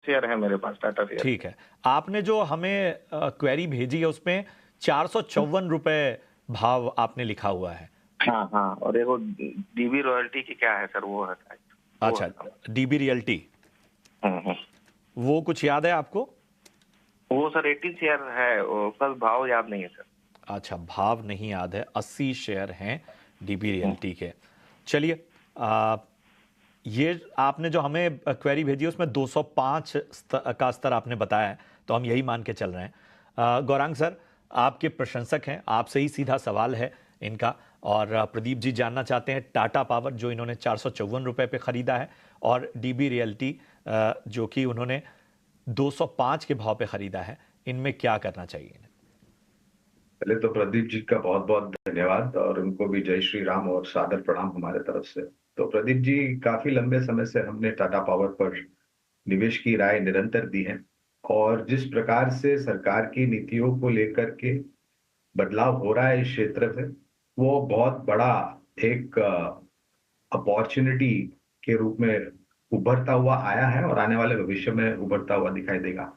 Share है मेरे पास, Tata share. ठीक है, आपने जो हमें क्वेरी भेजी है उसमें 454 रुपए भाव आपने लिखा हुआ है। हाँ हाँ, और देखो डीबी रॉयल्टी की क्या है सर, वो है शायद, वो अच्छा, है। डीबी रियल्टी, हम्म। वो कुछ याद है आपको? वो सर 80 शेयर है, उसका भाव याद नहीं है सर। अच्छा, भाव नहीं याद है, 80 शेयर हैं डीबी हम्म। रियल्टी के। चलिए, ये आपने जो हमें क्वेरी भेजी है उसमें 205 का स्तर आपने बताया है, तो हम यही मान के चल रहे हैं। गौरांग सर, आपके प्रशंसक हैं, आपसे ही सीधा सवाल है इनका। और प्रदीप जी जानना चाहते हैं टाटा पावर जो इन्होंने 454 रुपये पे ख़रीदा है, और डीबी रियल्टी जो कि उन्होंने 205 के भाव पे ख़रीदा है, इनमें क्या करना चाहिए इन्हें? पहले तो प्रदीप जी का बहुत बहुत धन्यवाद, और उनको भी जय श्री राम और सादर प्रणाम हमारे तरफ से। तो प्रदीप जी, काफी लंबे समय से हमने टाटा पावर पर निवेश की राय निरंतर दी है, और जिस प्रकार से सरकार की नीतियों को लेकर के बदलाव हो रहा है इस क्षेत्र से, वो बहुत बड़ा एक अपॉर्चुनिटी के रूप में उभरता हुआ आया है, और आने वाले भविष्य में उभरता हुआ दिखाई देगा।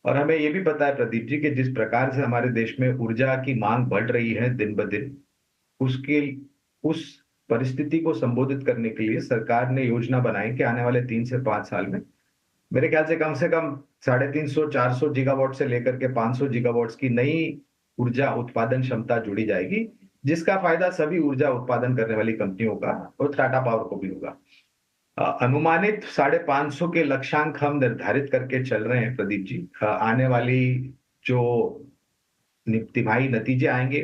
और हमें ये भी पता है प्रदीप जी कि जिस प्रकार से हमारे देश में ऊर्जा की मांग बढ़ रही है दिन ब दिन, उसके उस परिस्थिति को संबोधित करने के लिए सरकार ने योजना बनाई कि आने वाले 3 से 5 साल में मेरे ख्याल से कम 350-400 गीगावाट से लेकर के 500 गीगावाट की नई ऊर्जा उत्पादन क्षमता जुड़ी जाएगी, जिसका फायदा सभी ऊर्जा उत्पादन करने वाली कंपनियों का और टाटा पावर को भी होगा। अनुमानित 550 के लक्ष्यांक हम निर्धारित करके चल रहे हैं प्रदीप जी। आने वाली जो तिमाही नतीजे आएंगे,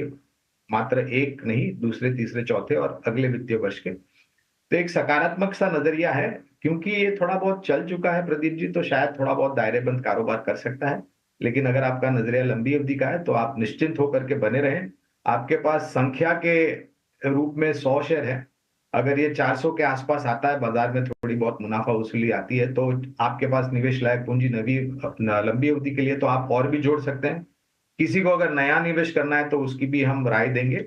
मात्र एक नहीं, दूसरे तीसरे चौथे और अगले वित्तीय वर्ष के, तो एक सकारात्मक सा नजरिया है। क्योंकि ये थोड़ा बहुत चल चुका है प्रदीप जी, तो शायद थोड़ा बहुत दायरेबंद कारोबार कर सकता है। लेकिन अगर आपका नजरिया लंबी अवधि का है तो आप निश्चिंत होकर के बने रहें। आपके पास संख्या के रूप में 100 शेयर है। अगर ये 400 के आसपास आता है, बाजार में थोड़ी बहुत मुनाफा वसूली आती है, तो आपके पास निवेश लायक पूंजी नवी लंबी अवधि के लिए तो आप और भी जोड़ सकते हैं। किसी को अगर नया निवेश करना है तो उसकी भी हम राय देंगे।